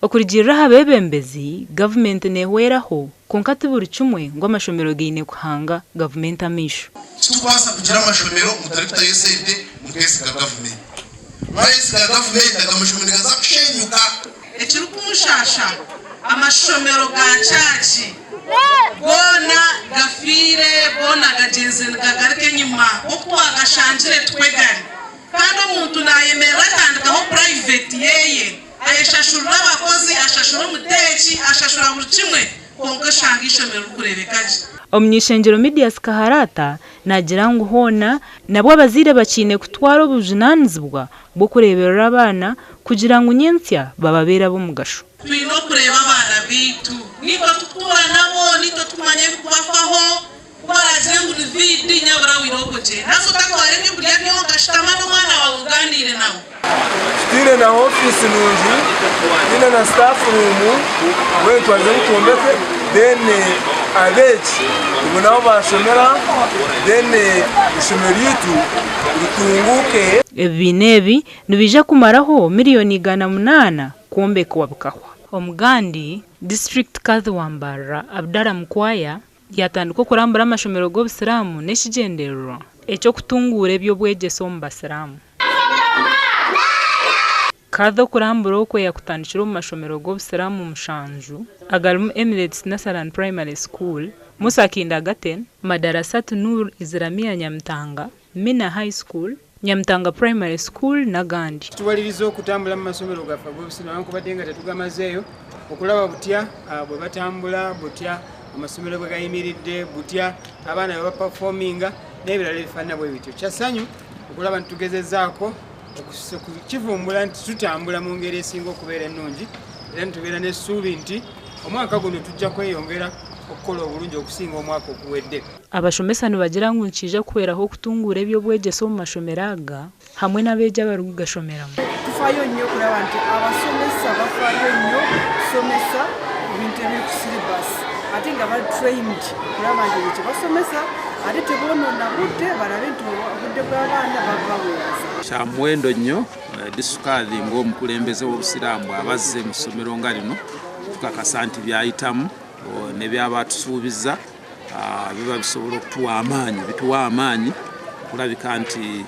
Okurigirira abebembezi government nehweraho konkati buri kimwe ngo amashomero gaine kuhanga government amisho tubasa kugira amashomero mutarifita USAID mukesi ka government rais ka government akamashomero gaza kushenyuka ekiri kumushasha amashomero ga chachi bona gafire bona gajenze gagarike nyuma okwa gashanjire twegari kandi umuntu nayemera atandikaho private yeye ayeshashura abakozi ashashura umutechi ashashura buri kimwe konka shangisho mero kurebekaje Omnyishengero Medias Kaharata nagira ngo hona nabwo abazire bakine kutwara ubujinanzibwa bwo kureberera abana kugira ngo nyensya bababera bo mugasho twino kureba abana bitu niko tutura nabo nito tumanye kubafaho kwaraje ngo vidi nyabara wirokoje nazo takware byo kurya niho gashitama no mwana wa uganire nabo Tine na office nungi, tine na staff room, wewe twaje kutombeke, then abechi, ubunao bashomera, then ishomero yitu rutunguke. Ebinebi nibija kumaraho miliyoni 800 kuombeka wabukahwa. Omugandi district Kadhiwambara Abdara Mkwaya yatandika kurambura amashomero g'obusiramu n'ekigendererwa ekyo kutungura ebyo bwegeso mu basiramu. Kadho kurambura okwe yakutandikira mu mashomero g'obusiramu mushanju agalimu Emirates Nasaran Primary School, Musa Kindergarten, Madarasat Nur Islamia Nyamtanga, Mina High School, Nyamtanga Primary School n'agandi. Tuwaliriza okutambula mu masomero gafa g'obusiramu kubadde nga tetugamazeeyo okulaba butya bwe batambula butya amasomero bwe gayimiridde butya abaana bwe baperforminga n'ebirala ebifaanana bwe bityo. Kyasanyu okulaba ntitugezezzaako kivumbula nti tutambula mu ngeri esinga okubeera ennungi era nitubeera n'essuubi nti omwaka guno tujja kweyongera okukola obulungi okusinga omwaka okuwedde. Abashomesa nibagira ngu nkija kuweraho okutungura ebyobwegeso mu mashomero aga hamwe n'abeegi abarikugashomeramu. Tufaayo nnyo okulaba nti abasomesa bafaayo nnyo okusomesa ebintu ebiri ku silibasi ate nga batrained okulaba nti ekyo basomesa ate tebonoona budde balabe nti obudde bw'abaana babaweereza. Kya muwendo nnyo disukali ng'omukulembeze w'obusiraamu abazze mu ssomero nga lino tukakasa nti byayitamu ne byaba tusuubiza biba bisobola okutuwa amaanyi bituwa amaanyi kulabika nti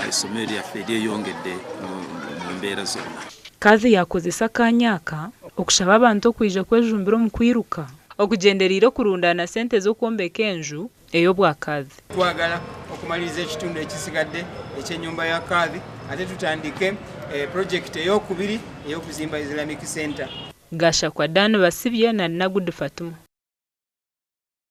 essomero lyaffe lyeyongedde mu mbeera zonna. Kadhi yakozesa akanyaka okushaba abantu okwija kwejumbira omu kwiruka okugenderera okurundana sente z'okwombeka enju ey'obwa Kadhi. Twagala okumaliriza ekitundu ekisigadde ekyennyumba ya Kadhi ate tutandike project ey'okubiri ey'okuzimba Islamic Center. Gasha kwa Dano Basibye na Nagudu Fatuma.